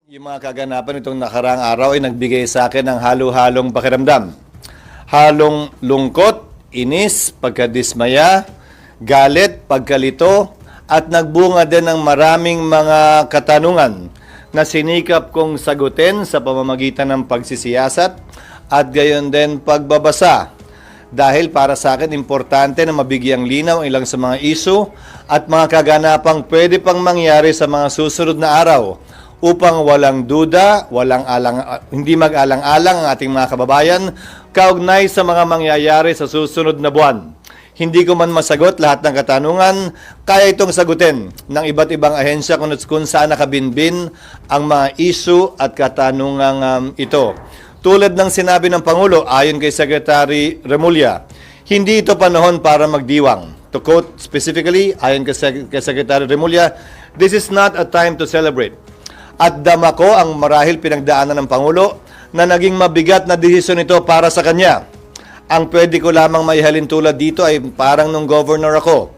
Yung mga kaganapan itong nakaraang araw ay nagbigay sa akin ng halo-halong pakiramdam. Halong lungkot, inis, pagkadismaya, galit, pagkalito, at nagbunga din ng maraming mga katanungan na sinikap kong sagutin sa pamamagitan ng pagsisiyasat at gayon din pagbabasa. Dahil para sa akin, importante na mabigyang linaw ang ilang sa mga isu at mga kaganapang pwede pang mangyari sa mga susunod na araw upang walang duda, hindi mag-alang-alang ang ating mga kababayan kaugnay sa mga mangyayari sa susunod na buwan. Hindi ko man masagot lahat ng katanungan, kaya itong sagutin ng iba't ibang ahensya kung saan nakabinbin ang mga isu at katanungang ito. Tulad ng sinabi ng Pangulo ayon kay Secretary Remulla, hindi ito panahon para magdiwang. To quote specifically, ayon kay Secretary Remulla, this is not a time to celebrate. At dama ko ang marahil pinagdaanan ng Pangulo na naging mabigat na desisyon ito para sa kanya. Ang pwede ko lamang maihalin tulad dito ay parang nung governor ako.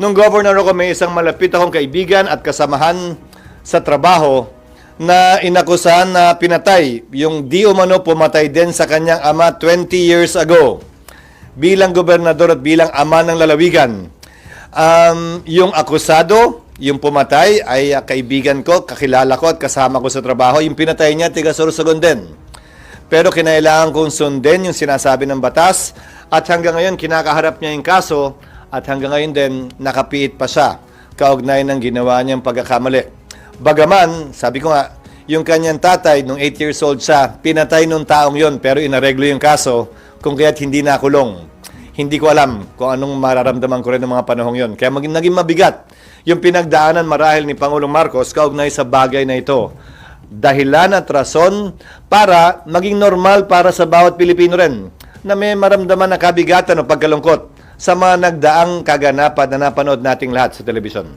Nung governor ako, may isang malapit akong kaibigan at kasamahan sa trabaho na inakusahan na pinatay. Yung di umano pumatay din sa kanyang ama 20 years ago. Bilang gobernador at bilang ama ng lalawigan. Yung akusado, yung pumatay ay kaibigan ko, kakilala ko at kasama ko sa trabaho. Yung pinatay niya, tiga Sorsogon din. Pero kinailangan kong sundin yung sinasabi ng batas at hanggang ngayon kinakaharap niya yung kaso at hanggang ngayon din nakapiit pa siya kaugnay ng ginawa niyang pagkakamali. Bagaman, sabi ko nga, yung kanyang tatay, nung 8 years old siya, pinatay nung taong yon pero inareglo yung kaso kung kaya't hindi nakulong. Hindi ko alam kung anong mararamdaman ko rin ng mga panahong yon. Kaya naging mabigat yung pinagdaanan marahil ni Pangulong Marcos kaugnay sa bagay na ito. Dahilan at rason para maging normal para sa bawat Pilipino rin na may maramdaman na kabigatan o pagkalungkot sa mga nagdaang kaganapan na napanood nating lahat sa telebisyon.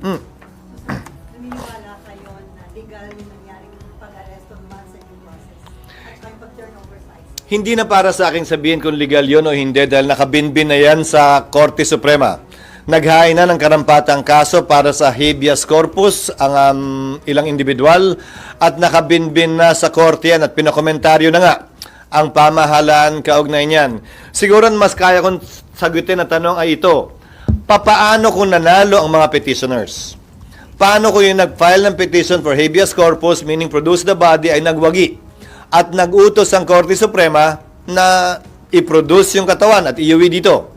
Naniniwala kayo na legal yung nangyaring pag-aresto naman sa due process at may pag-turnover sa ICC? Hindi na para sa akin sabihin kung legal yun o hindi dahil nakabinbin na yan sa Korte Suprema. Naghain na ng karampatang kaso para sa habeas corpus ang ilang individual at nakabinbin na sa korte yan at pinakomentaryo na nga ang pamahalaan kaugnay niyan. Siguro mas kaya kong sagutin na tanong ay ito, papaano kung nanalo ang mga petitioners? Paano kung yung nag-file ng petition for habeas corpus, meaning produce the body, ay nagwagi at nag-utos ang Korte Suprema na i-produce yung katawan at iuwi dito?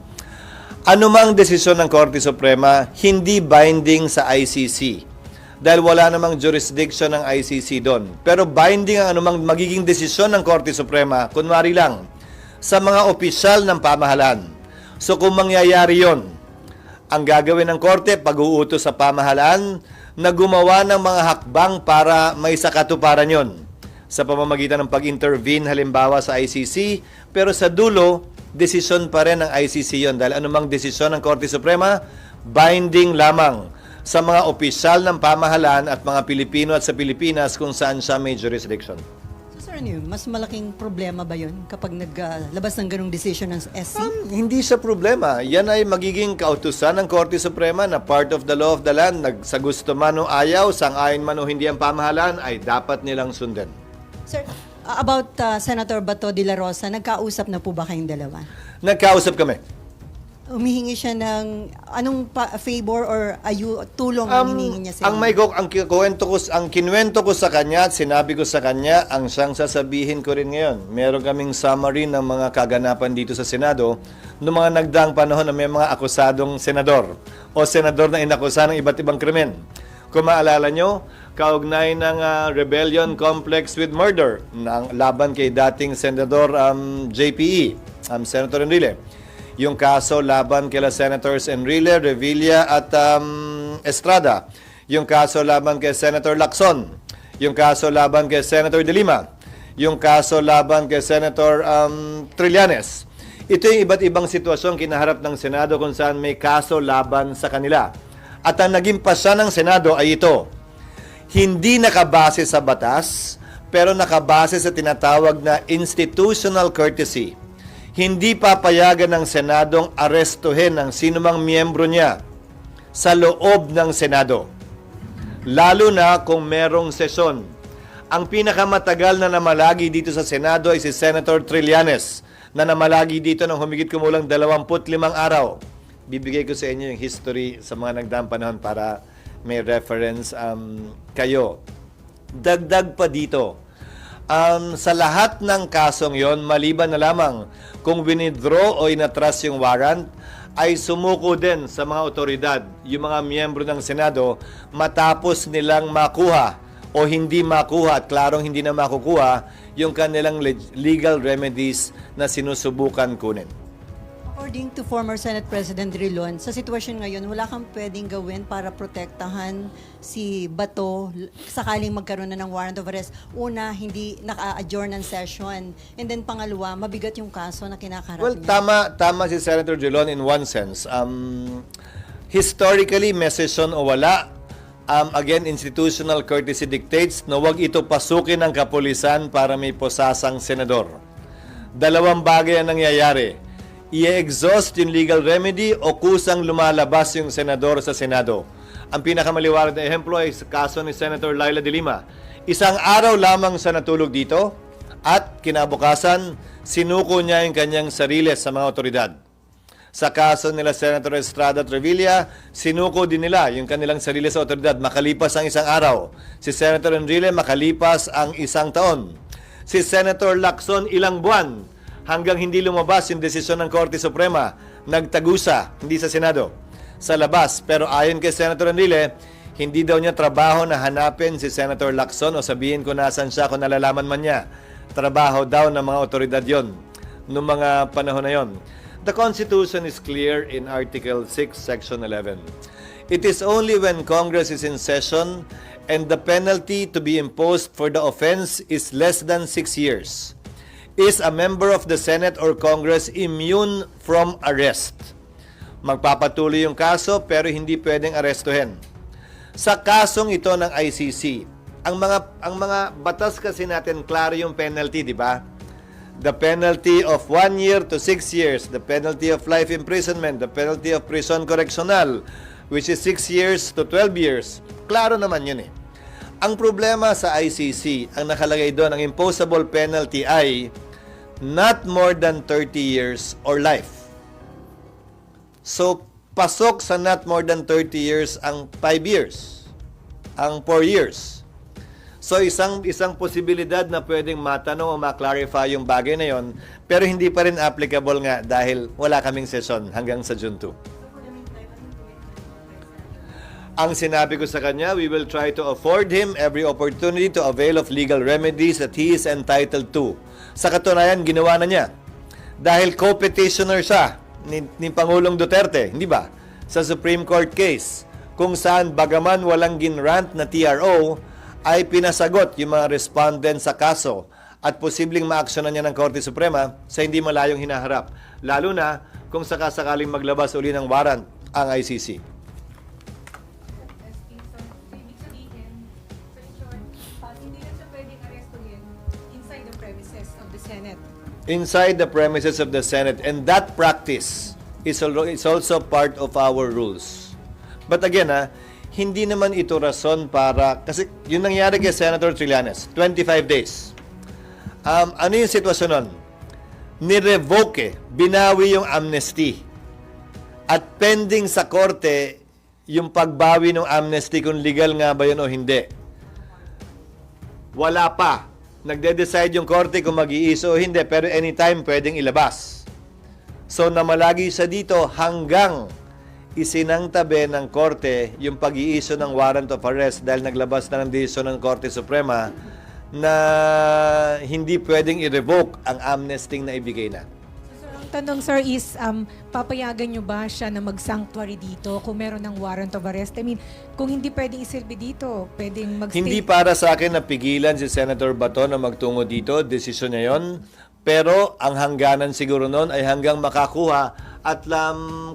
Anumang desisyon ng Korte Suprema, hindi binding sa ICC. Dahil wala namang jurisdiction ng ICC doon. Pero binding ang anumang magiging desisyon ng Korte Suprema, kunwari lang, sa mga opisyal ng pamahalaan. So kung mangyayari yon, ang gagawin ng Korte, pag-uutos sa pamahalaan, na gumawa ng mga hakbang para may sakatuparan yon. Sa pamamagitan ng pag-intervene halimbawa sa ICC, pero sa dulo, desisyon pa rin ng ICC yon dahil anumang desisyon ng Korte Suprema, binding lamang sa mga opisyal ng pamahalaan at mga Pilipino at sa Pilipinas kung saan siya may jurisdiction. So sir, ano yun? Mas malaking problema ba yun kapag naglabas ng ganong decision ng SC? Hindi sa problema. Yan ay magiging kautusan ng Korte Suprema na part of the law of the land. Sa gusto man o ayaw, sang-ayon man o hindi ang pamahalaan, ay dapat nilang sundin. Sir, about Senator Bato de la Rosa, nagkausap na po ba kayong dalawa? Nagkausap kami. Humihingi siya ng anong favor or tulong ang hinihingi niya sa inyo? Ang kinuwento ko sa kanya at sinabi ko sa kanya, ang siyang sasabihin ko rin ngayon. Meron kaming summary ng mga kaganapan dito sa Senado noong mga nagdaang panahon na may mga akusadong senador o senador na inakusa ng iba't ibang krimen. Kung maalala nyo, kaugnay ng rebellion complex with murder ng laban kay dating Senador JPE, Senator Enrile. Yung kaso laban kila Senators Enrile, Revilla at Estrada. Yung kaso laban kay Senator Lacson. Yung kaso laban kay Senator De Lima. Yung kaso laban kay Senator Trillanes. Ito yung iba't ibang sitwasyon kinaharap ng Senado kung saan may kaso laban sa kanila. At ang naging pasya ng Senado ay ito, hindi nakabase sa batas, pero nakabase sa tinatawag na institutional courtesy. Hindi papayagan ng Senadong arestuhin ang sinumang miyembro niya sa loob ng Senado. lalo na kung merong sesyon. Ang pinakamatagal na namalagi dito sa Senado ay si Senator Trillanes, na namalagi dito ng humigit kumulang 25 araw. Bibigay ko sa inyo yung history sa mga nagdaang panahon para may reference kayo. Dagdag pa dito, sa lahat ng kasong yon, maliban na lamang kung winidraw o inatras yung warrant, ay sumuko din sa mga otoridad, yung mga miyembro ng Senado, matapos nilang makuha o hindi makuha at klarong hindi na makukuha yung kanilang legal remedies na sinusubukan kunin. According to former Senate President Drilon, sa sitwasyon ngayon, wala kang pwedeng gawin para protektahan si Bato sakaling magkaroon na ng warrant of arrest. Una, hindi naka-adjourn ng session. And then pangalawa, mabigat yung kaso na kinakarap Well, niya. tama si Senator Drilon in one sense. Historically, may session o wala, again, institutional courtesy dictates na huwag ito pasukin ng kapulisan para may posasang senador. Dalawang bagay ang nangyayari. I-exhaust yung legal remedy o kusang lumalabas yung senador sa Senado. Ang pinakamaliwanag na ehemplo ay sa kaso ni Senator Laila de Lima. Isang araw lamang sa natulog dito at kinabukasan, sinuko niya yung kanyang sarili sa mga otoridad. Sa kaso nila Senator Estrada at Revilla, sinuko din nila yung kanilang sarili sa otoridad makalipas ang isang araw. Si Senator Enrile makalipas ang isang taon. Si Senator Lacson ilang buwan hanggang hindi lumabas yung desisyon ng Korte Suprema, nagtagusa, hindi sa Senado, sa labas. Pero ayon kay Senator Enrile, hindi daw niya trabaho na hanapin si Senator Lacson o sabihin kung nasan siya kung nalalaman man niya. Trabaho daw ng mga otoridad yon noong mga panahon na yon. The Constitution is clear in Article 6, Section 11. It is only when Congress is in session and the penalty to be imposed for the offense is less than 6 years. Is a member of the Senate or Congress immune from arrest? Magpapatuloy yung kaso pero hindi pwedeng arestuhin. Sa kasong ito ng ICC, ang mga batas kasi natin klaro yung penalty, di ba? The penalty of 1 year to 6 years, the penalty of life imprisonment, the penalty of prison correctional, which is 6 years to 12 years. Klaro naman yun eh. Ang problema sa ICC, ang nakalagay doon, ang imposable penalty ay not more than 30 years or life. So, pasok sa not more than 30 years ang 5 years, ang 4 years. So, isang posibilidad na pwedeng matanong o ma-clarify yung bagay na yon, pero hindi pa rin applicable nga dahil wala kaming session hanggang sa June 2. Ang sinabi ko sa kanya, we will try to afford him every opportunity to avail of legal remedies that he is entitled to. Sa katunayan, ginawa na niya. Dahil co-petitioner siya ni Pangulong Duterte, hindi ba? Sa Supreme Court case, kung saan bagaman walang ginrant na TRO, ay pinasagot yung mga respondent sa kaso at posibleng maaksyonan niya ng Korte Suprema sa hindi malayong hinaharap. Lalo na kung sakasakaling maglabas uli ng warrant ang ICC. Ibig sabihin, so in short, hindi na siya pwedeng arestuhin inside the premises of the Senate. Inside the premises of the Senate, and that practice is also part of our rules. But again, hindi naman ito rason para, kasi yun nangyari kay Senator Trillanes, 25 days. Ano yung sitwasyon nun? Ni-revoke, binawi yung amnesty. At pending sa korte, yung pagbawi ng amnesty kung legal nga ba yun o hindi. Wala pa. Nagde-decide yung korte kung mag-iiso o hindi, pero anytime pwedeng ilabas. So namalagi siya dito hanggang isinangtabi ng korte yung pag-iiso ng warrant of arrest dahil naglabas na ng desisyon ng Korte Suprema na hindi pwedeng i-revoke ang amnesty na ibigay na. So, ang tanong, sir, is papayagan nyo ba siya na mag-sanctuary dito kung meron ng warrant of arrest? I mean, kung hindi pwedeng isilbi dito, pwedeng mag-stay? Hindi para sa akin na pigilan si Senator Bato na magtungo dito, desisyon niya yun. Pero ang hangganan siguro noon ay hanggang makakuha at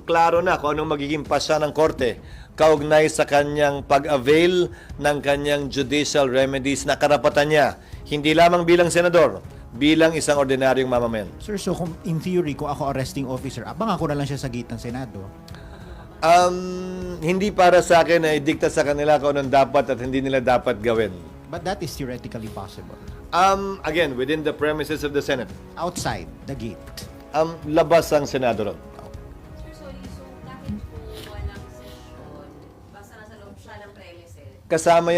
klaro na kung anong magiging pasya ng korte kaugnay sa kanyang pag-avail ng kanyang judicial remedies na karapatan niya. Hindi lamang bilang senador, bilang isang ordinaryong mamamayan. Sir, so kung in theory, kung ako arresting officer, abangan ko na lang siya sa gate ng Senado. Hindi para sa akin na idikta sa kanila kung anong dapat at hindi nila dapat gawin. But that is theoretically possible. Again, within the premises of the Senate. Outside the gate. Labas ang Senado ron. Sir, sorry. So, kahit po walang session, basta nasa loob siya ng premises. Kasama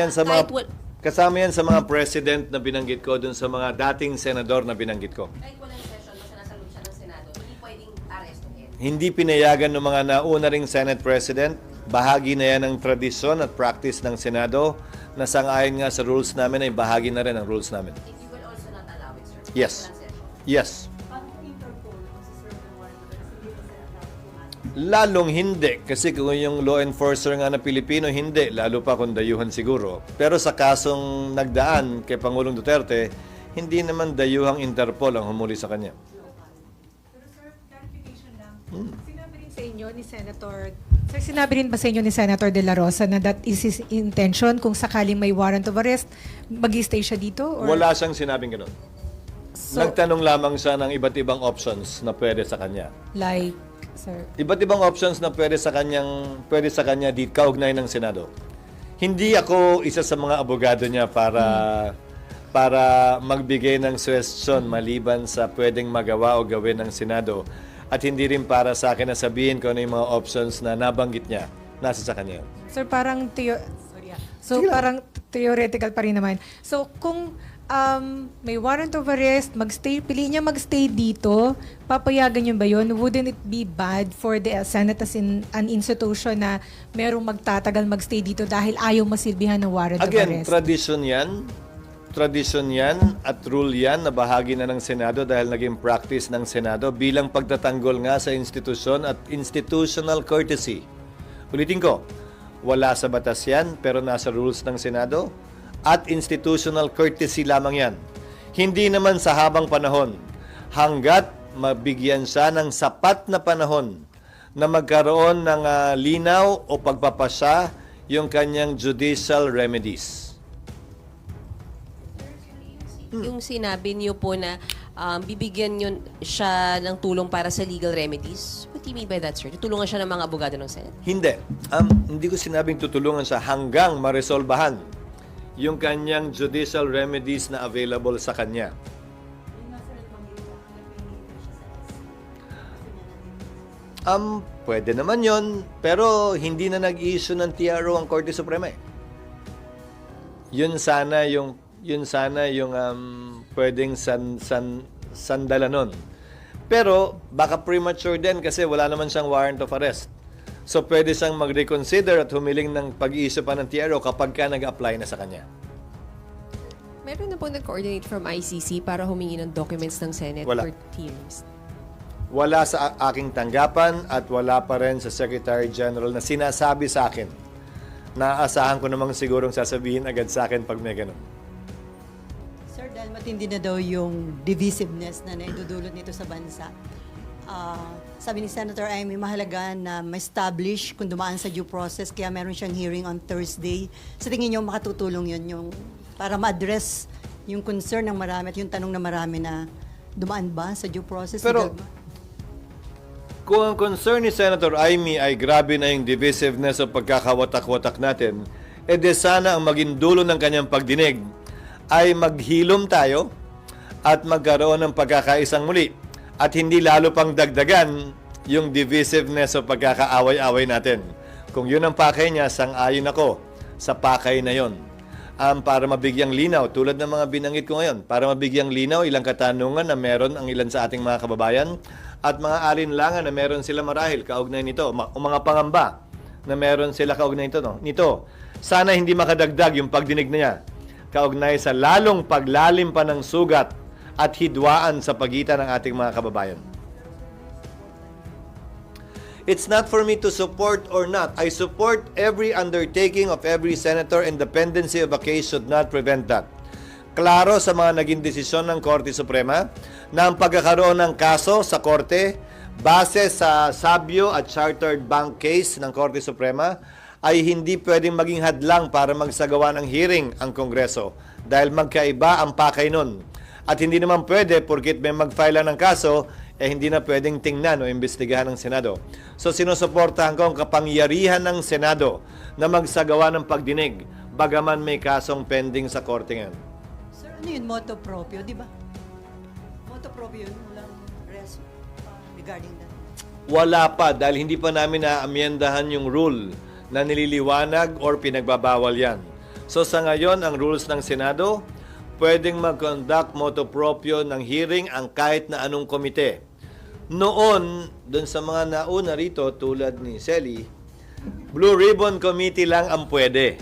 yan sa mga president na binanggit ko dun sa mga dating senador na binanggit ko. Kahit walang session, basta nasa loob siya ng Senado, hindi pwedeng arestuhin. Hindi pinayagan ng mga nauna ring Senate President. Bahagi na yan ng tradisyon at practice ng Senado na sang-ayon nga sa rules namin ay bahagi na rin ng rules namin. If you will also not allow it, sir. Yes. Walang session. Yes. Lalong hindi. Kasi kung yung law enforcer nga na Pilipino, hindi. Lalo pa kung dayuhan siguro. Pero sa kasong nagdaan kay Pangulong Duterte, hindi naman dayuhang Interpol ang humuli sa kanya. Pero sir, clarification lang. Sinabi rin sa inyo ni Senator, sir, sinabi rin ba sa inyo ni Senator De La Rosa na that is his intention kung sakaling may warrant of arrest, mag-stay siya dito? Or? Wala siyang sinabing ganun. So, Nagtanong lamang siya ng iba't ibang options na pwede sa kanya. like, sir, Iba't ibang options na pwede sa kanya di kaugnay ng Senado. Hindi ako isa sa mga abogado niya para magbigay ng suggestion maliban sa pwedeng magawa o gawin ng Senado. At hindi rin para sa akin na sabihin ko ano yung mga options na nabanggit niya. Nasa sa kanya. sir, parang parang theoretical pa rin naman. So, kung may warrant of arrest, piliin niya magstay dito, papayagan niyo ba yun? Wouldn't it be bad for the Senate as in an institution na merong magtatagal magstay dito dahil ayaw masilbihan ng warrant of Again, arrest? tradisyon yan at rule yan na bahagi na ng Senado dahil naging practice ng Senado bilang pagtatanggol nga sa institusyon at institutional courtesy. Ulitin ko, wala sa batas yan pero nasa rules ng Senado at institutional courtesy lamang yan. Hindi naman sa habang panahon hanggat mabigyan siya ng sapat na panahon na magkaroon ng linaw o pagpapasya yung kanyang judicial remedies. Yung sinabi niyo po na bibigyan niyo siya ng tulong para sa legal remedies, what do you mean by that, sir? Tutulungan siya ng mga abogado ng Senate? Hindi. Hindi ko sinabing tutulungan siya hanggang maresolbahan yung kanyang judicial remedies na available sa kanya. Pwede naman yon, pero hindi na nag-issue ng TRO ang Korte Suprema eh. Yun sana yung pwedeng sandalan nun. Pero baka premature din kasi wala naman siyang warrant of arrest. So pwede siyang mag-reconsider at humiling ng pag-i-issue pa ng TRO kapag ka nag-apply na sa kanya. Meron na po nag-coordinate from ICC para humingi ng documents ng Senate Wala. for hearings. Wala sa aking tanggapan at wala pa rin sa Secretary General na sinasabi sa akin. Naaasahan ko namang sigurong sasabihin agad sa akin pag may ganun. Sir, dahil matindi na daw yung divisiveness na naidudulot nito sa bansa. Sabi ni Senator Amy, mahalaga na ma-establish kung dumaan sa due process, kaya meron siyang hearing on Thursday. Sa tingin niyo, makatutulong yun yung, para ma-address yung concern ng marami at yung tanong ng marami na dumaan ba sa due process? Pero, kung ang concern ni Senator Amy ay grabe na yung divisiveness o pagkakawatak-watak natin, de sana ang maging dulo ng kanyang pagdinig ay maghilom tayo at magkaroon ng pagkakaisang muli at hindi lalo pang dagdagan yung divisiveness o pagkakaaway-away natin. Kung yun ang pakay niya, sang-ayon ako sa pakay na yon. Para mabigyang linaw, tulad ng mga binanggit ko ngayon, para mabigyang linaw ilang katanungan na meron ang ilan sa ating mga kababayan at mga alinlangan na meron sila marahil kaugnay nito, o mga pangamba na meron sila kaugnay nito. Sana hindi makadagdag yung pagdinig na niya kaugnay sa lalong paglalim pa ng sugat at hidwaan sa pagitan ng ating mga kababayan. It's not for me to support or not. I support every undertaking of every senator, and dependency of a case should not prevent that. Klaro sa mga naging desisyon ng Korte Suprema na ang pagkakaroon ng kaso sa Korte base sa Sabio at Chartered Bank case ng Korte Suprema ay hindi pwedeng maging hadlang para magsagawa ng hearing ang Kongreso dahil magkaiba ang pakay nun. At hindi naman pwede, porkit may mag-file ng kaso, hindi na pwedeng tingnan o imbestigahan ng Senado. So sinusuportahan ko ang kapangyarihan ng Senado na magsagawa ng pagdinig bagaman may kasong pending sa korte ngayon. Sir, ano yun? Moto proprio, di ba? Moto proprio yun. Walang rest regarding that. Wala pa dahil hindi pa namin naamyendahan yung rule na nililiwanag or pinagbabawal yan. So sa ngayon, ang rules ng Senado, pwedeng mag-conduct motu proprio ng hearing ang kahit na anong komite. Noon, dun sa mga nauna rito, tulad ni Selly, Blue Ribbon Committee lang ang pwede.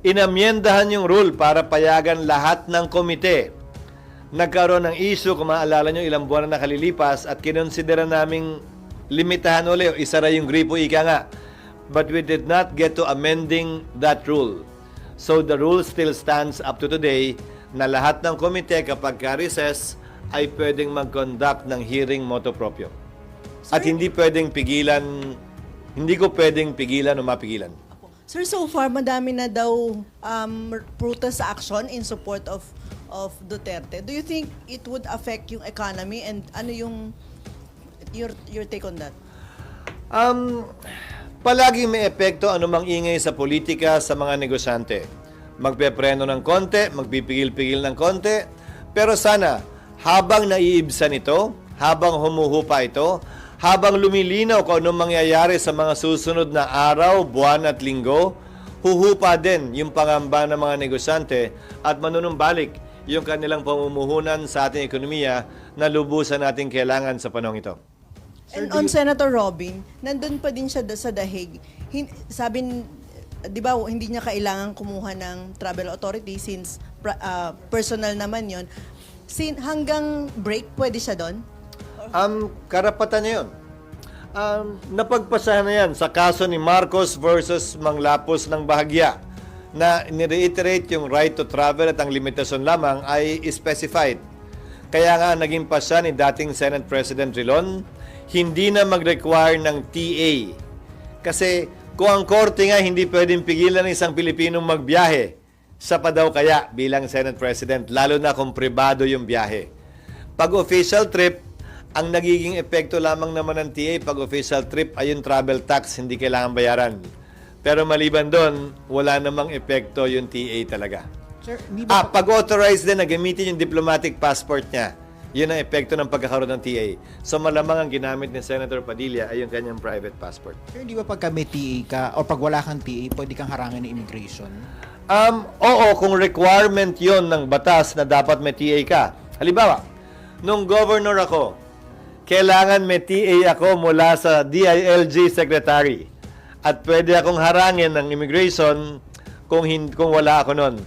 Inamyendahan yung rule para payagan lahat ng komite. Nagkaroon ng issue, kung maalala nyo, ilang buwan na nakalilipas at kinonsidera naming limitahan ulit, isara yung gripo, ika nga. But we did not get to amending that rule. So the rule still stands up to today na lahat ng komite kapag ka-recess ay pwedeng mag-conduct ng hearing motu proprio. At hindi pwedeng pigilan, hindi ko pwedeng pigilan o mapigilan. Sir, so far madami na daw protest action in support of Duterte. Do you think it would affect yung economy, and ano yung your take on that? Palaging may epekto anumang ingay sa politika sa mga negosyante. Magpepreno ng konti, magpipigil-pigil ng konti, pero sana habang naiibsan ito, habang humuhupa ito, habang lumilinaw kung anong mangyayari sa mga susunod na araw, buwan at linggo, huhupa din yung pangamba ng mga negosyante at manunumbalik yung kanilang pamumuhunan sa ating ekonomiya na lubusan nating kailangan sa panahon ito. And on Senator Robin, nandun pa din siya sa dahig. Sabi, di ba, hindi niya kailangan kumuha ng travel authority since personal naman yon. Hanggang break, pwede siya doon? Karapatan niya yun. Napagpasahan na yan sa kaso ni Marcos versus Manglapos ng Bahagya na nireiterate yung right to travel at ang limitasyon lamang ay specified. Kaya nga naging pasya ni dating Senate President Rilon, hindi na mag-require ng TA. Kasi kung ang korte nga hindi pwedeng pigilan ng isang Pilipinong magbiyahe, sa pa daw kaya bilang Senate President, lalo na kung pribado yung biyahe. Pag official trip, ang nagiging epekto lamang naman ng TA pag official trip ay yung travel tax, hindi kailangan bayaran. Pero maliban doon, wala namang epekto yung TA talaga. Sir, hindi ba Pag-authorize din na gamitin yung diplomatic passport niya, yun ang epekto ng pagkakaroon ng TA. So malamang ang ginamit ni Senator Padilla ay yung kanyang private passport. Sir, hindi ba pagka may TA ka o pag wala kang TA, pwede kang harangin ng immigration? Oo, kung requirement yon ng batas na dapat may TA ka. Halimbawa, nung governor ako, kailangan may TA ako mula sa DILG secretary. At pwede akong harangin ng immigration kung wala ako nun.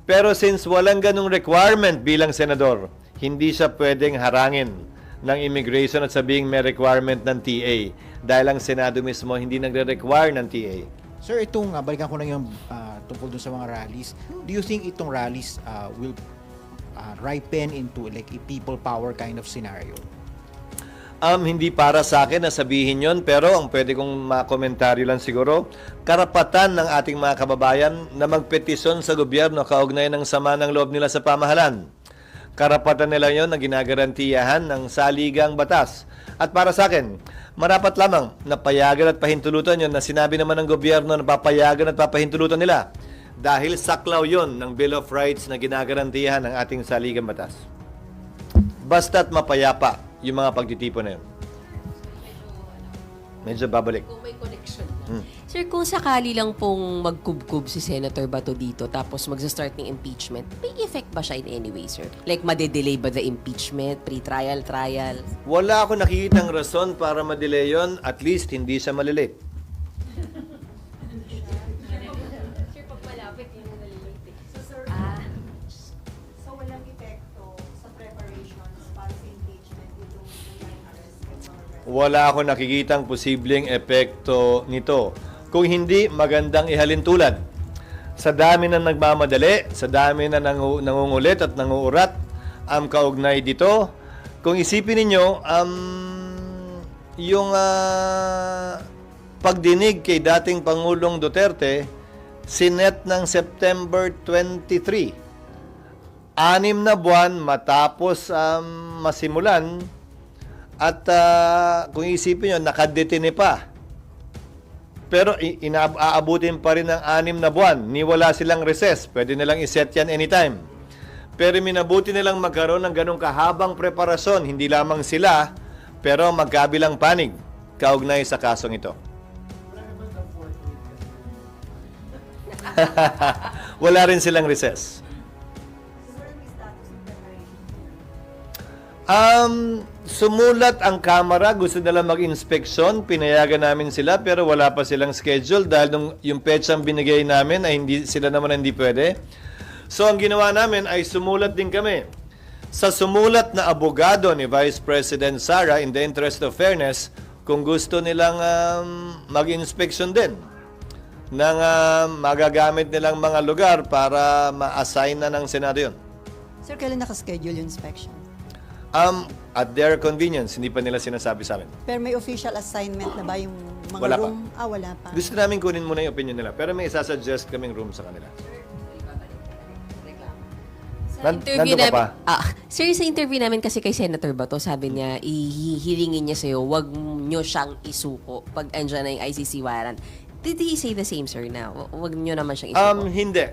Pero since walang ganung requirement bilang senador, hindi siya pwedeng harangin ng immigration at sabihing may requirement ng TA. Dahil ang Senado mismo hindi nagre-require ng TA. Sir, itong, balikan ko lang yung tungkol dun sa mga rallies. Do you think itong rallies will ripen into like a people power kind of scenario? Hindi para sa akin na sabihin yon, pero ang pwede kong makomentaryo lang siguro, karapatan ng ating mga kababayan na magpetisyon sa gobyerno kaugnay ng sama ng loob nila sa pamahalan. Karapatan nila yon na ginagarantiyahan ng saligang batas. At para sa akin, marapat lamang na payagan at pahintulutan yon na sinabi naman ng gobyerno na papayagan at papahintulutan nila. Dahil saklaw yon ng Bill of Rights na ginagarantiyahan ng ating saligang batas. Basta't mapayapa yung mga pagtitipon na yun. Medyo babalik. Kung may connection lang. Sir, kung sakali lang pong magkubkub si Senator Bato dito tapos magsa-start ng impeachment, may effect ba siya in any way, sir? Like, madedelay ba the impeachment, pre-trial, trial? Wala ako nakikitang rason para madelay yun, at least hindi siya malilate. So walang epekto sa preparations para sa impeachment itong arrest kay Congress? Wala ako nakikitang posibleng epekto nito. Kung hindi, magandang ihalin tulad. Sa dami na nagmamadali, sa dami na nangungulit at nanguurat, kaugnay dito, kung isipin ninyo, yung pagdinig kay dating Pangulong Duterte, sinet ng September 23. 6 na buwan matapos masimulan, At kung isipin nyo, nakadetine pa. Pero aabutin pa rin ng 6 na buwan. Niwala silang recess. Pwede nilang iset yan anytime. Pero minabuti nilang magkaroon ng ganong kahabang preparasyon. Hindi lamang sila, pero magkabilang panig kaugnay sa kasong ito. Wala rin silang recess. Sumulat ang Kamara, gusto nila mag-inspeksyon, pinayagan namin sila pero wala pa silang schedule dahil yung petsang binigay namin ay sila naman hindi pwede. So ang ginawa namin ay sumulat din kami. Sa sumulat na abogado ni Vice President Sara, in the interest of fairness, kung gusto nilang mag-inspeksyon din ng magagamit nilang mga lugar para ma-assign na ng Senado yun. Sir, kailan nakaschedule yung inspection? At their convenience, hindi pa nila sinasabi sa amin. Pero may official assignment na ba yung mga Wala pa. room? Wala pa. Gusto namin kunin muna yung opinion nila, pero may isasuggest kaming room sa kanila. Nandun ka pa? Sir, sa interview namin kasi kay Senator Bato, sabi niya, ihilingin niya sa'yo, wag nyo siyang isuko pag andyan na yung ICC warrant. Did he say the same, sir, na wag nyo naman siyang isuko? Hindi.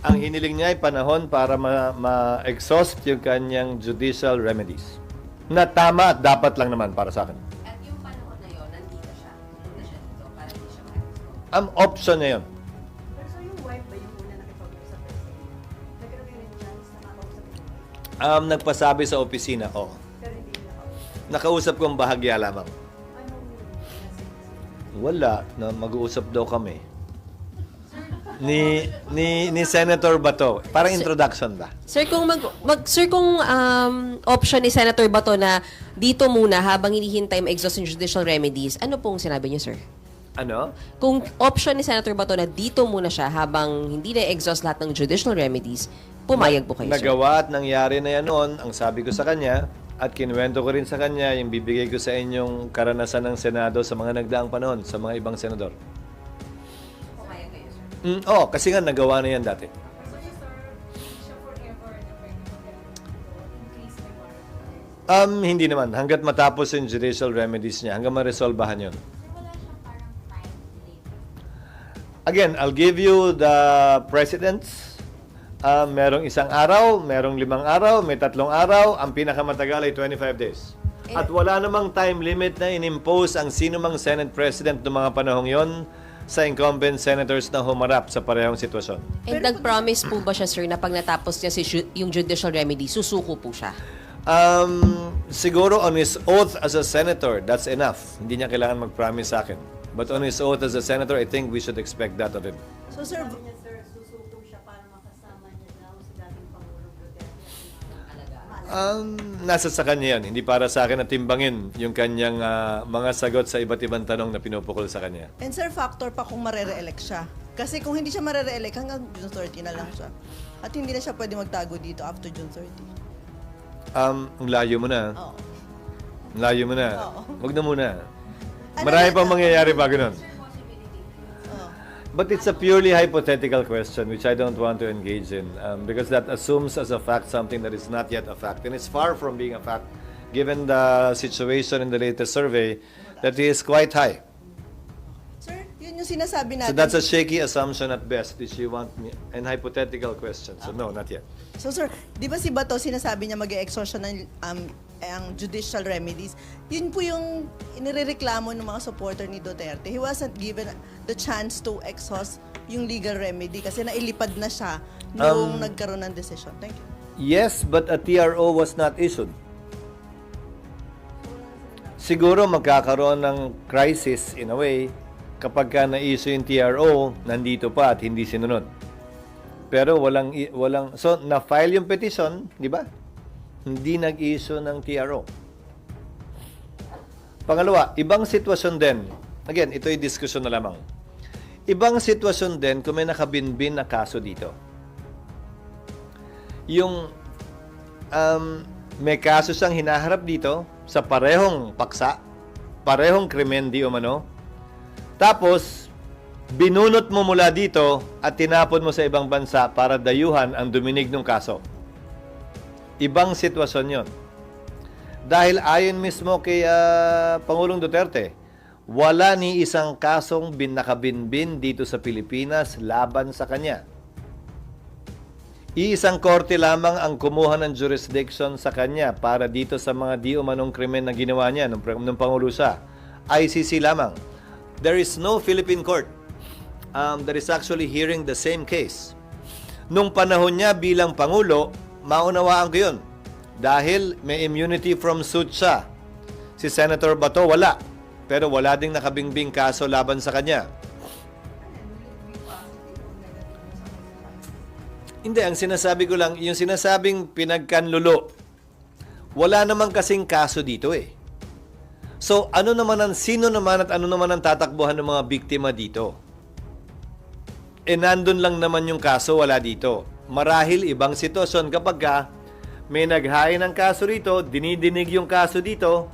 Ang hiniling niya ay panahon para ma-exhaust yung kanyang judicial remedies. Na tama at dapat lang naman para sa akin. At yung panahon na yun, nandito siya. Nandito siya dito para hindi siya ma-exhaust. Ang option niya yun. Pero so yung wife ba yung una nakipag-usap? Nagkaroon kayo rin chance na makausap? Nagpasabi sa opisina, oo. Pero hindi nakausap. Nakausap ko ang bahagya lamang. Wala, na mag-uusap daw kami. Ni Senator Bato. Parang introduction ba? Sir, kung option ni Senator Bato na dito muna habang hinihintay ma-exhaust yung judicial remedies, ano pong sinabi niyo, sir? Ano? Kung option ni Senator Bato na dito muna siya habang hindi na-exhaust lahat ng judicial remedies, pumayag po kayo, sir? Nagawa at nangyari na yan noon, ang sabi ko sa kanya, at kinuwento ko rin sa kanya yung bibigay ko sa inyong karanasan ng Senado sa mga nagdaang panahon, sa mga ibang senador. Pumayag kayo, sir? Kasi nga nagawa na yan dati. Hindi naman. Hanggat matapos yung judicial remedies niya, hanggang ma-resolbahan yun. Again, I'll give you the precedents. Merong 1 araw, merong 5 araw, may 3 araw. Ang pinakamatagal ay 25 days. At wala namang time limit na inimpose ang sino mang Senate President ng mga panahong yon sa incumbent senators na humarap sa parehong sitwasyon. And nag-promise po ba siya, sir, na pag natapos niya yung judicial remedy, susuko po siya? Siguro on his oath as a senator, that's enough. Hindi niya kailangan mag-promise sa akin. But on his oath as a senator, I think we should expect that of him. So, sir, susuko siya para makasama niya daw si dating Pangulong Duterte. Nasa sa kanya yan. Hindi para sa akin na timbangin yung kanyang mga sagot sa iba't ibang tanong na pinupukol sa kanya. and sir, factor pa kung marere-elect siya. Kasi kung hindi siya marere-elect, hanggang June 30 na lang siya. At hindi na siya pwede magtago dito after June 30. Ang layo mo na. Oo. Ang layo mo na. Oo. Huwag na muna. Ano Marami na- pang mangyayari bago nun. Oo. But it's a purely hypothetical question which I don't want to engage in because that assumes as a fact something that is not yet a fact. And it's far from being a fact given the situation in the latest survey that he is quite high. Sir, yun yung sinasabi So natin. that's a shaky assumption at best if you want me an hypothetical question. So no, not yet. So sir, di ba si Bato sinasabi niya mag-exhaust siya ng ang judicial remedies? Yun po yung inireklamo ng mga supporter ni Duterte. He wasn't given the chance to exhaust yung legal remedy kasi nailipad na siya nung nagkaroon ng decision. Thank you. Yes, but a TRO was not issued. Siguro magkakaroon ng crisis in a way kapag ka na-issue yung TRO, nandito pa at hindi sinunod. Pero walang so na-file yung petition, di ba? Hindi nag-issue ng TRO. Pangalawa, ibang sitwasyon din. Again, ito ay diskusyon na lamang. Ibang sitwasyon din kung may nakabinbin na kaso dito. Yung may kaso siyang hinaharap dito sa parehong paksa, parehong krimen di umano. Tapos, binunot mo mula dito at tinapon mo sa ibang bansa para dayuhan ang duminig ng kaso. Ibang sitwasyon yon. Dahil ayon mismo kay Pangulong Duterte, wala ni isang kasong nakabinbin dito sa Pilipinas laban sa kanya. Iisang korte lamang ang kumuha ng jurisdiction sa kanya para dito sa mga di umanong krimen na ginawa niya nung Pangulo siya. ICC lamang. There is no Philippine court that is actually hearing the same case. Nung panahon niya bilang Pangulo, maunawaan ko yun. Dahil may immunity from suit siya. Si Senator Bato, wala. Pero wala ding nakabingbing kaso laban sa kanya. Hindi, ang sinasabi ko lang, yung sinasabing pinagkanlulo, wala naman kasing kaso dito eh. So, sino naman at ano naman ang tatakbuhan ng mga biktima dito? Nandun lang naman yung kaso, wala dito. Marahil ibang sitwasyon kapag may naghain ng kaso rito, dinidinig yung kaso dito,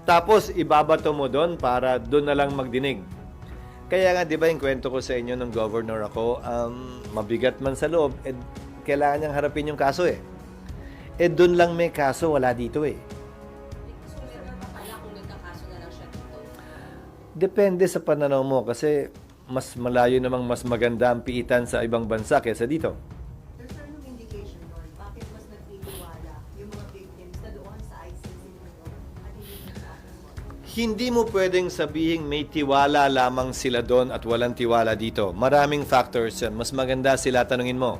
tapos ibabato mo doon para doon na lang magdinig. Kaya nga, di ba yung kwento ko sa inyo ng governor ako, mabigat man sa loob, kailangan niyang harapin yung kaso eh. Doon lang may kaso, wala dito eh. So, meron pa pala kung nagkakaso na lang siya dito. Depende sa pananaw mo kasi mas malayo namang mas maganda ang piitan sa ibang bansa kaysa dito. There's no indication doon. Bakit mas nagtitiwala yung mga victims na doon sa ICC at hindi sa atin mo? Hindi mo pwedeng sabihing may tiwala lamang sila doon at walang tiwala dito. Maraming factors yan. Mas maganda sila tanungin mo.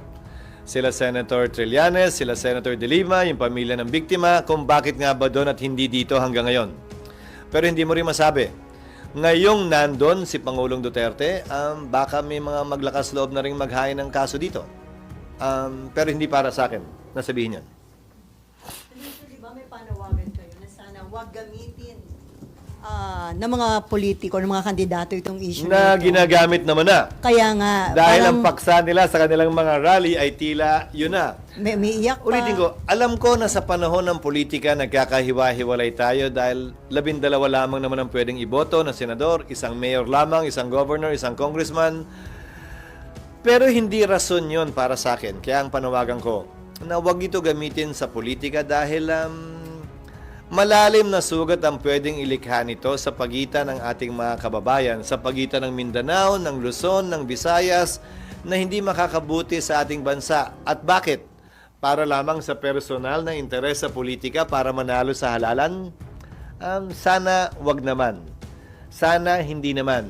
Sila Senator Trillanes, sila Senator De Lima, yung pamilya ng biktima, kung bakit nga ba doon at hindi dito hanggang ngayon. Pero hindi mo rin masabi. Ngayong nandun si Pangulong Duterte, baka may mga maglakas loob na rin maghain ng kaso dito. Pero hindi para sa akin, nasabihin yan. Di ba may panawagan kayo na sana wag gamitin ng mga politiko, ng mga kandidato itong issue Na ito. ginagamit naman na. Kaya nga, Dahil parang ang paksa nila sa kanilang mga rally ay tila yun na. may iyak pa. Ulitin ko, alam ko na sa panahon ng politika nagkakahiwa-hiwalay tayo dahil 12 lamang naman ang pwedeng iboto na senador, isang mayor lamang, isang governor, isang congressman. Pero hindi rason yun para sa akin. Kaya ang panawagan ko na huwag ito gamitin sa politika dahil malalim na sugat ang pwedeng ilikha nito sa pagitan ng ating mga kababayan, sa pagitan ng Mindanao, ng Luzon, ng Visayas, na hindi makakabuti sa ating bansa. At bakit? Para lamang sa personal na interes sa politika para manalo sa halalan? Sana wag naman. Sana hindi naman.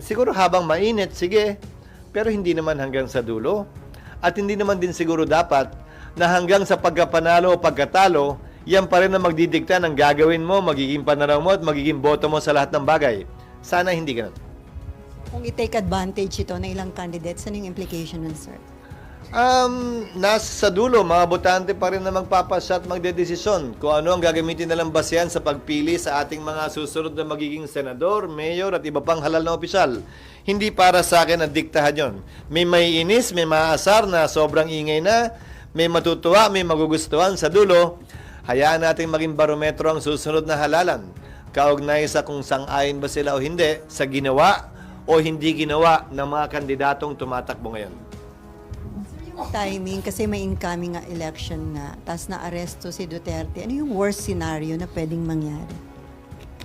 Siguro habang mainit, sige, pero hindi naman hanggang sa dulo. At hindi naman din siguro dapat na hanggang sa pagkapanalo o pagkatalo, yan pa rin ang magdidikta ng gagawin mo, magiging pananaw mo at magiging boto mo sa lahat ng bagay. Sana hindi ganun. Kung i-take advantage ito ng ilang candidates, ano yung implication nun, sir? Nasa sa dulo, mga botante pa rin na magpapasya at magdedesisyon kung ano ang gagamitin nilang basehan sa pagpili sa ating mga susunod na magiging senador, mayor at iba pang halal na opisyal. Hindi para sa akin na diktahan yon. May maiinis, may maaasar na sobrang ingay na, may matutuwa, may magugustuhan sa dulo. Hayaan natin maging barometro ang susunod na halalan. Kaugnay sa kung sang-ayon ba sila o hindi sa ginawa o hindi ginawa ng mga kandidatong tumatakbo ngayon. Yung timing, kasi may incoming election na, tapos na-aresto si Duterte, ano yung worst scenario na pwedeng mangyari?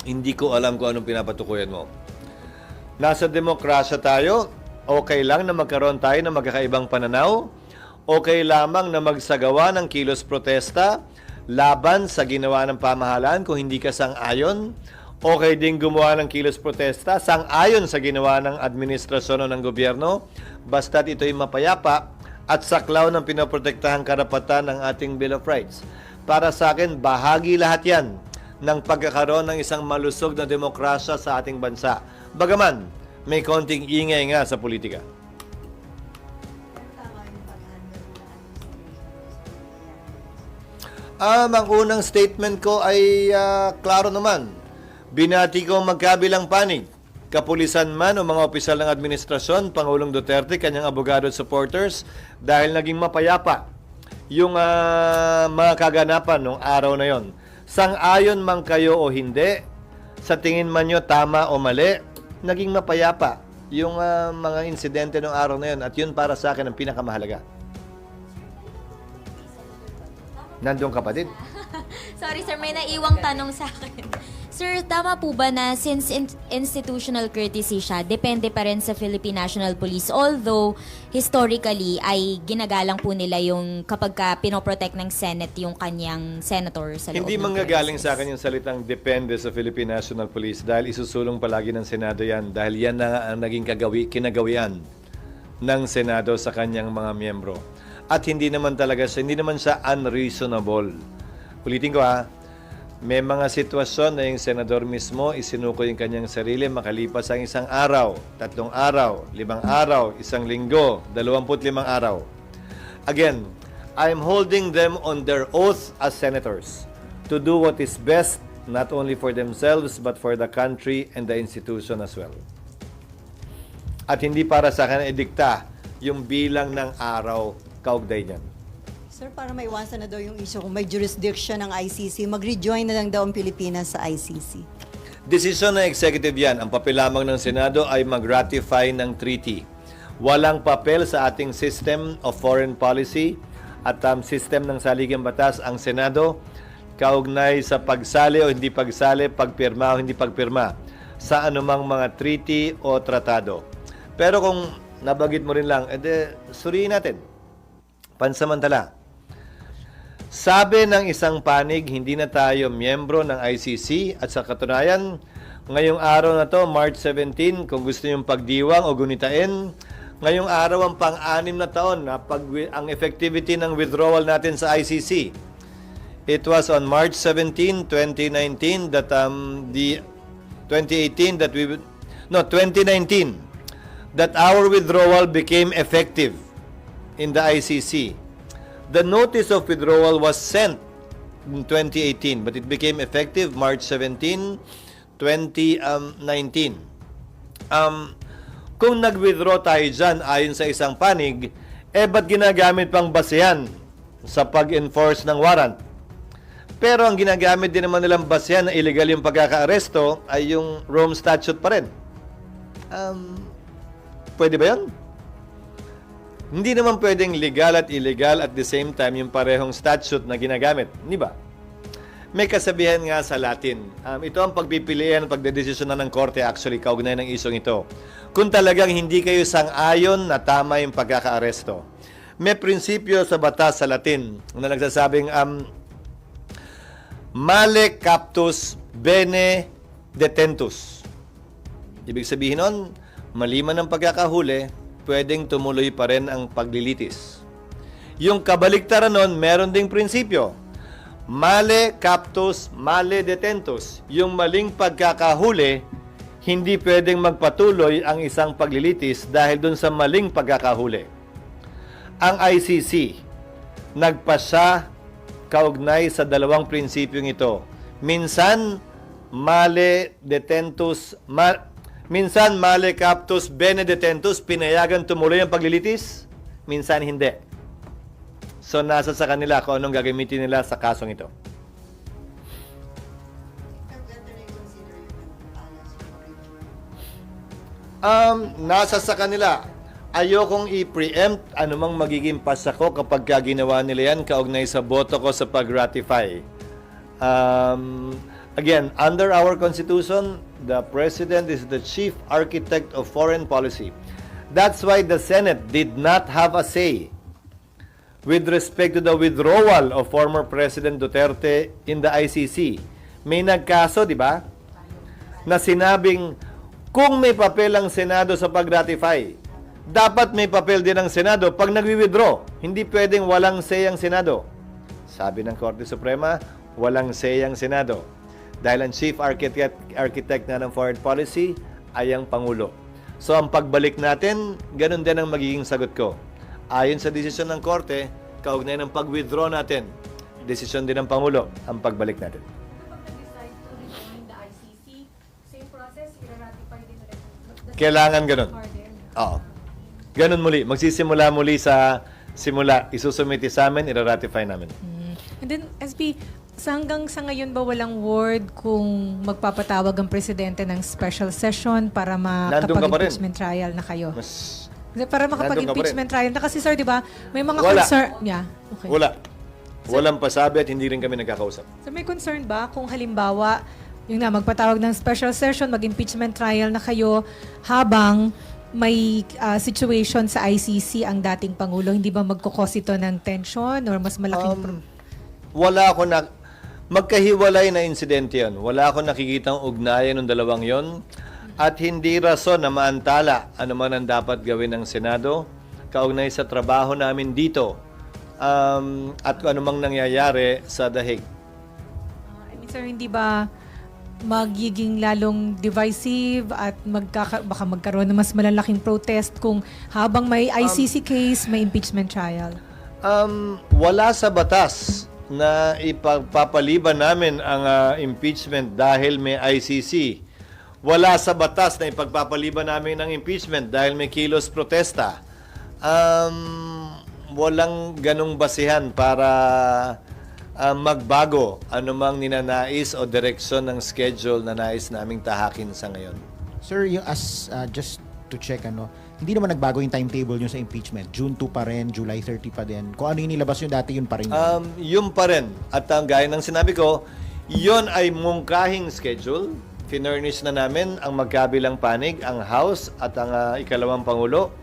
Hindi ko alam kung anong pinapatukuyan mo. Nasa demokrasya tayo, okay lang na magkaroon tayo ng magkakaibang pananaw, okay lamang na magsagawa ng kilos protesta, laban sa ginawa ng pamahalaan kung hindi ka sang-ayon. Okay din gumawa ng kilos protesta sang-ayon sa ginawa ng administrasyon o ng gobyerno basta't ito'y mapayapa at saklaw ng pinoprotektahang karapatan ng ating Bill of Rights. Para sa akin, bahagi lahat yan ng pagkakaroon ng isang malusog na demokrasya sa ating bansa. Bagaman, may konting ingay nga sa politika. Ang unang statement ko ay klaro naman. Binati ko ang magkabilang panig. Kapulisan man o mga opisyal ng administrasyon, Pangulong Duterte, kanyang abogado at supporters, dahil naging mapayapa yung mga kaganapan ng araw na yon. Sang-ayon man kayo o hindi, sa tingin man nyo tama o mali, naging mapayapa yung mga insidente ng araw na yon. At yun para sa akin ang pinakamahalaga. Nandun ka pa din. Sorry sir, may naiwang tanong sa akin. Sir, tama po ba na since institutional courtesy siya, depende pa rin sa Philippine National Police? Although, historically, ay ginagalang po nila yung kapag ka pinoprotect ng Senate yung kanyang senator sa loob Hindi ng manggagaling premises. sa akin yung salitang depende sa Philippine National Police dahil isusulong palagi ng Senado yan dahil yan na nga ang naging kinagawian ng Senado sa kanyang mga miyembro. At hindi naman siya unreasonable. Ulitin ko may mga sitwasyon na yung senador mismo isinuko yung kanyang sarili makalipas ang 1 araw, 3 araw, 5 araw, 1 linggo, 25 araw. Again, I'm holding them on their oath as senators to do what is best not only for themselves but for the country and the institution as well. At hindi para sa akin idikta yung bilang ng araw kaugnay niyan. Sir, para maiwasan na daw yung issue kung may jurisdiction ng ICC, mag-rejoin na lang daw ang Pilipinas sa ICC. Desisyon ng executive yan. Ang papel lamang ng Senado ay mag-ratify ng treaty. Walang papel sa ating system of foreign policy at system ng saligang batas ang Senado kaugnay sa pagsali o hindi pagsali, pagpirma o hindi pagpirma sa anumang mga treaty o tratado. Pero kung nabagit mo rin lang, suriin natin. Pansamantala. Sabi ng isang panig, hindi na tayo miyembro ng ICC at sa katunayan, ngayong araw na to, March 17, kung gusto niyong pagdiwang o gunitain, ngayong araw ang pang-6 na taon na ang effectivity ng withdrawal natin sa ICC. It was on March 17, 2019 that 2019 that our withdrawal became effective in the ICC. The notice of withdrawal was sent in 2018, but it became effective March 17, 2019. Kung nag-withdraw tayo dyan ayon sa isang panig, ba't ginagamit pang basehan sa pag-enforce ng warrant? Pero ang ginagamit din naman nilang basehan na illegal yung pagkaka-aresto ay yung Rome Statute pa rin. Pwede ba yun? Hindi naman pwedeng legal at illegal at the same time yung parehong statute na ginagamit. Hindi ba? May kasabihan nga sa Latin. Ito ang pagpipilian at pagdedesisyon ng korte actually kaugnay ng isong ito. Kung talagang hindi kayo sang-ayon na tama yung pagkaka-aresto. May prinsipyo sa batas sa Latin na nagsasabing male captus bene detentus. Ibig sabihin nun, maliman ng pagkakahuli, pwedeng tumuloy pa rin ang paglilitis. Yung kabaliktaran nun, meron ding prinsipyo. Male captus, male detentus. Yung maling pagkakahuli, hindi pwedeng magpatuloy ang isang paglilitis dahil dun sa maling pagkakahuli. Ang ICC, nagpasya kaugnay sa dalawang prinsipyong ito. Minsan, male detentus, minsan male captus bene detentus, pinayagan tumuloy ang paglilitis, minsan hindi. So nasa sa kanila kung anong gagamitin nila sa kasong ito. Nasa sa kanila. Ayokong i-preempt anumang magiging pasako kapag ginawa nila yan kaugnay sa boto ko sa pag-ratify. Again, under our Constitution, the President is the chief architect of foreign policy. That's why the Senate did not have a say with respect to the withdrawal of former President Duterte in the ICC. May nagkaso, di ba? Na sinabing, kung may papel ang Senado sa pag-ratify, dapat may papel din ang Senado pag nagwi-withdraw. Hindi pwedeng walang say ang Senado. Sabi ng Korte Suprema, walang say ang Senado. Dahil ang chief architect na ng foreign policy ay ang Pangulo. So ang pagbalik natin, ganun din ang magiging sagot ko. Ayon sa desisyon ng Korte, kaugnay ng pag-withdraw natin, desisyon din ng Pangulo ang pagbalik natin. Kailangan ganun. Oo. Ganun muli. Magsisimula muli sa simula. Isusumiti sa amin, ira-ratify namin. And then, SB, hanggang sa ngayon ba walang word kung magpapatawag ang presidente ng special session para makapag-impeachment trial na kayo? Mas Para makapag-impeachment trial na kasi sir, di ba? May mga Wala. concern. Yeah. Okay. wala. Walang pasabi at hindi rin kami nagkakausap. So may concern ba kung halimbawa, yung magpatawag ng special session, mag-impeachment trial na kayo habang may situation sa ICC ang dating Pangulo, hindi ba magkukos ito ng tension or mas malaking Wala ako na magkahiwalay na insidente yan. Wala ako nakikitang ugnayan ng dalawang yon at hindi rason na maantala ano man ang dapat gawin ng Senado kaugnay sa trabaho namin dito at kung anumang nangyayari sa The Hague. I mean, sir, hindi ba magiging lalong divisive at baka magkaroon ng mas malalaking protest kung habang may ICC case, may impeachment trial? Wala sa batas na ipagpapaliban namin ang impeachment dahil may ICC. Wala sa batas na ipagpapaliban namin ang impeachment dahil may kilos protesta. Walang ganong basihan para magbago anumang ninanais o direksyon ng schedule na nais naming tahakin sa ngayon. Sir, yung just to check, hindi naman nagbago yung timetable nyo sa impeachment. June 2 pa rin, July 30 pa din. Kung ano yung nilabas yung dati, yun pa rin. Yun pa rin. At gaya ng sinabi ko, yun ay mungkahing schedule. Finurnish na namin ang magkabilang panig, ang House at ang ikalawang Pangulo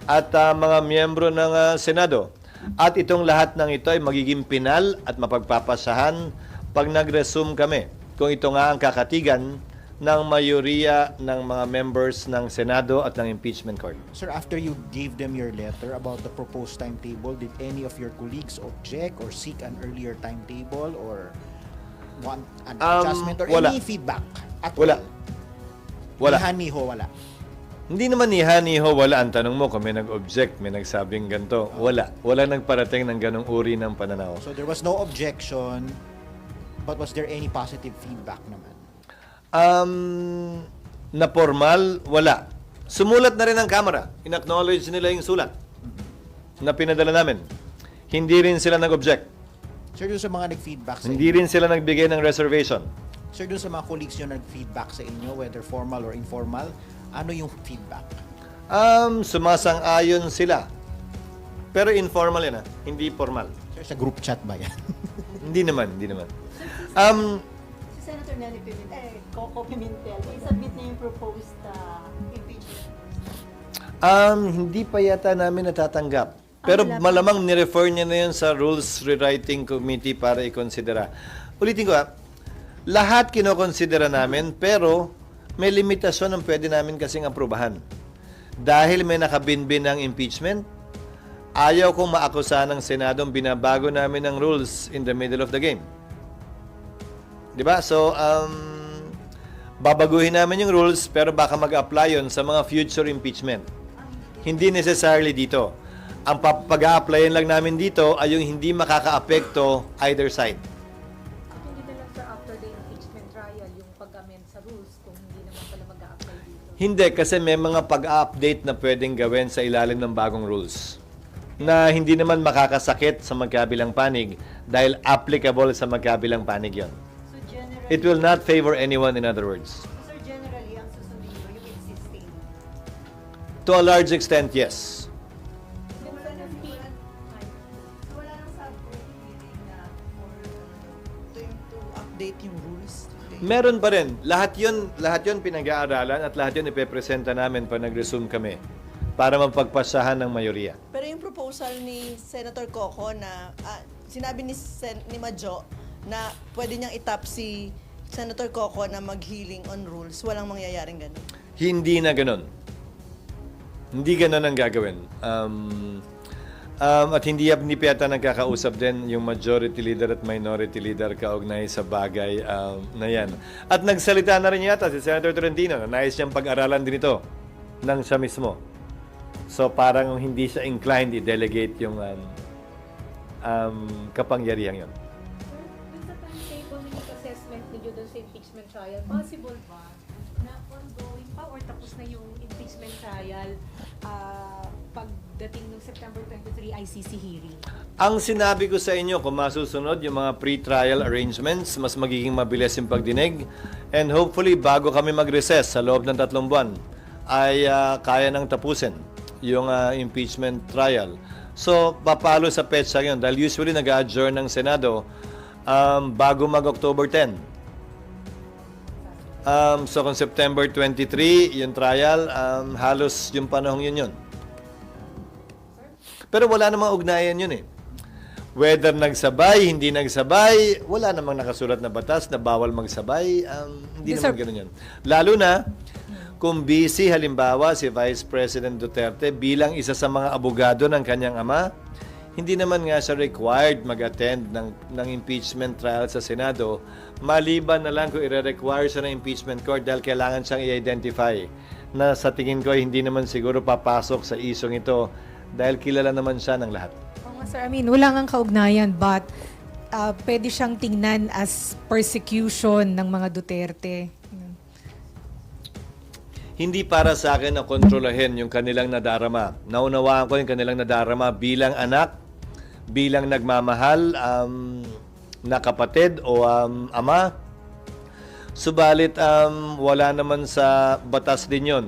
at mga miyembro ng Senado. At itong lahat ng ito ay magiging pinal at mapagpapasahan pag nag-resume kami. Kung ito nga ang kakatigan ng mayoriya ng mga members ng Senado at ng impeachment court. Sir, after you gave them your letter about the proposed timetable, did any of your colleagues object or seek an earlier timetable or want an adjustment or wala. any feedback? At Wala. all? Wala. Nihan-niho, wala. Hindi naman niha-niho, wala. Ang tanong mo kung may nag-object, may nagsabing ganito. Wala. Wala nagparating ng ganong uri ng pananaw. So there was no objection, but was there any positive feedback naman? Na formal, wala. Sumulat na rin ang Kamara. In-acknowledge nila yung sulat na pinadala namin. Hindi rin sila nag-object. Sir, dun sa mga nag-feedback sa Hindi inyo, rin sila nagbigay ng reservation. sir, dun sa mga colleagues nyo nag-feedback sa inyo, whether formal or informal, ano yung feedback? Sumasang-ayon sila. Pero informal yan, hindi formal. Sir, sa group chat ba yan? Hindi naman, hindi naman. Si Senator Nelly Pimentel, Coco Pimentel, i-submit niya yung proposed impeachment. Hindi pa yata namin natatanggap. Pero wala pa. malamang nirefer niya na yun sa Rules Rewriting Committee para ikonsidera. Ulitin ko lahat kinokonsidera namin pero may limitasyon ang pwede namin kasing aprubahan. Dahil may nakabinbin ng impeachment, ayaw kong maakusahan ng Senadong binabago namin ng rules in the middle of the game. Diba? So, babaguhin namin yung rules pero baka mag-apply yun sa mga future impeachment. Hindi necessarily dito. Ang pag-a-applyin lang namin dito ay yung hindi makaka-apekto either side. Hindi na lang, sir, after the impeachment trial, yung pag-amend sa rules, kung hindi naman pala mag-a-apply dito. Hindi, kasi may mga pag-update na pwedeng gawin sa ilalim ng bagong rules na hindi naman makakasakit sa magkabilang panig dahil applicable sa magkabilang panig yon. So generally, It will not favor anyone, in other words. sir, generally, ang susundin mo, yung existing. To a large extent, yes. Wala nang subcommittee na to update yung rules. Meron pa rin. Lahat yun pinag-aaralan at lahat yun ipepresenta namin pag nag-resume kami para mapagpasahan ng mayoriya. Pero yung proposal ni Senator Coco na sinabi ni Majo na pwede niyang itap si Senator Coco na mag-healing on rules, walang mangyayaring ganun. Hindi na ganun. Hindi ganun ang gagawin. At hindi pa yata nagkakausap din yung majority leader at minority leader kaugnay sa bagay na yan. At nagsalita na rin yata si Senator Tolentino na nais niyang pag-aralan din ito ng siya mismo. So parang hindi siya inclined i-delegate yung kapangyarihan yun. Dun sa timetable ng assessment ninyo dun sa impeachment trial, possible ba na ongoing pa or tapos na yung impeachment trial pagdating ng September 23 ICC hearing? Ang sinabi ko sa inyo, kung masusunod yung mga pre-trial arrangements, mas magiging mabilis yung pagdinig. And hopefully, bago kami mag-recess sa loob ng 3 buwan, ay kaya nang tapusin yung impeachment trial. So, papalo sa petsa yun. Dahil usually nag-adjourn ng Senado bago mag-October 10. So, kung September 23, yung trial, halos yung panahong yun. Pero wala namang ugnayan yun eh. Whether nagsabay, hindi nagsabay, wala namang nakasulat na batas na bawal magsabay. Hindi Yes, naman sir. ganun yun. Lalo na, kung busy halimbawa si Vice President Duterte bilang isa sa mga abogado ng kanyang ama, hindi naman nga siya required mag-attend ng impeachment trial sa Senado, maliban na lang kung i-require siya ng impeachment court dahil kailangan siyang i-identify na sa tingin ko hindi naman siguro papasok sa isong ito dahil kilala naman siya ng lahat. Oo nga, sir. I mean, wala nga kaugnayan, but pwede siyang tingnan as persecution ng mga Duterte. Hindi para sa akin na kontrolahin yung kanilang nadarama. Naunawaan ko yung kanilang nadarama bilang anak, bilang nagmamahal na kapatid o ama. Subalit wala naman sa batas din yon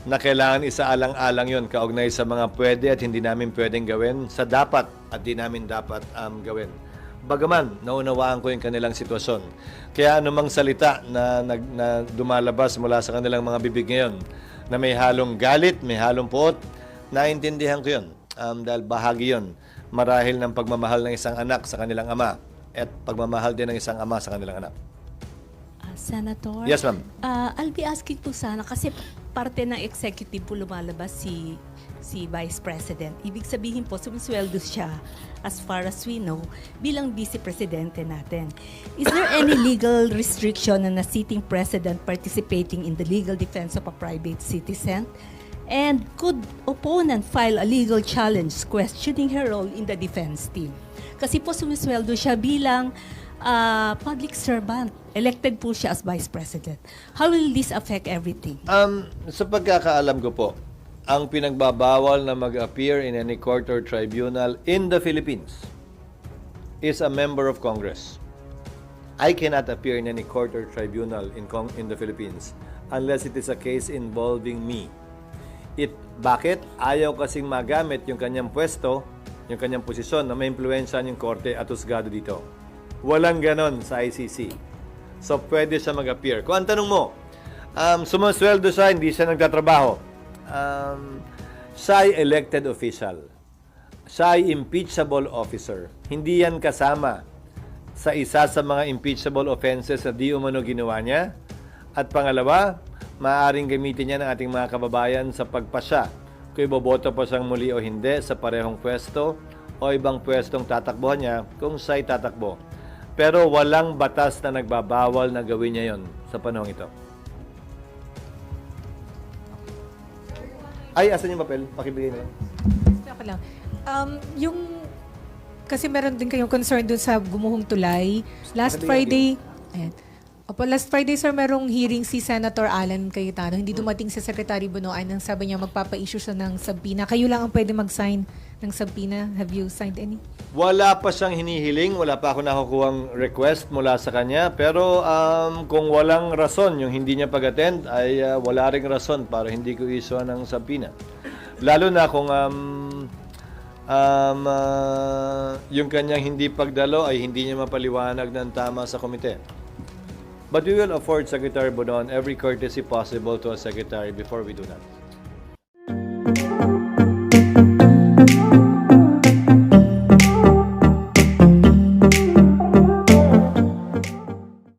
na kailangan isaalang-alang yon kaugnay sa mga pwede at hindi namin pwedeng gawin, sa dapat at di namin dapat gawin. Bagaman, naunawaan ko yung kanilang sitwasyon. Kaya anumang salita na dumalabas mula sa kanilang mga bibig ngayon, na may halong galit, may halong puot, naintindihan ko yun. Dahil bahagi yun, marahil ng pagmamahal ng isang anak sa kanilang ama at pagmamahal din ng isang ama sa kanilang anak. Senator? Yes, ma'am. I'll be asking po sana kasi parte ng executive po lumalabas si Vice President. Ibig sabihin po, sumisweldo siya as far as we know bilang Vice Presidente natin. Is there any legal restriction on a sitting president participating in the legal defense of a private citizen? And could opponent file a legal challenge questioning her role in the defense team? Kasi po sumisweldo siya bilang public servant. Elected po siya as Vice President. How will this affect everything? Sa pagkakaalam ko po, ang pinagbabawal na mag-appear in any court or tribunal in the Philippines is a member of Congress. I cannot appear in any court or tribunal in the Philippines unless it is a case involving me. Bakit? Ayaw kasing magamit yung kanyang pwesto, yung kanyang posisyon na may impluwensyahan yung korte at husgado dito. Walang ganon sa ICC. So, pwede siya mag-appear. Kung ang tanong mo, sumasweldo siya, hindi siya nagtatrabaho. Siya ay elected official. Siya ay impeachable officer. Hindi yan kasama sa isa sa mga impeachable offenses na di umano ginawa niya. At pangalawa, maaaring gamitin niya ng ating mga kababayan sa pagpasya kung iboboto pa siyang muli o hindi sa parehong pwesto o ibang pwestong tatakbuhan niya kung siya'y tatakbo. Pero walang batas na nagbabawal na gawin niya yon sa panahong ito. Ay, asan yung papel? Pakibigay na lang. Ako lang. Kasi meron din kayong concern dun sa gumuhong tulay. Last Friday, sir, merong hearing si Senator Alan Cayetano. Hindi dumating sa Secretary Bunoan nang sabi niya magpapa-issue siya ng subpoena. Kayo lang ang pwede mag-sign ng subpoena. Have you signed any? Wala pa siyang hinihiling, wala pa ako nakukuhang request mula sa kanya. Pero kung walang rason yung hindi niya pag-attend, ay wala ring rason para hindi ko isuan ng subpoena. Lalo na kung yung kanyang hindi pagdalo ay hindi niya mapaliwanag ng tama sa komite. But we will afford Secretary Bonon every courtesy possible to a secretary before we do that.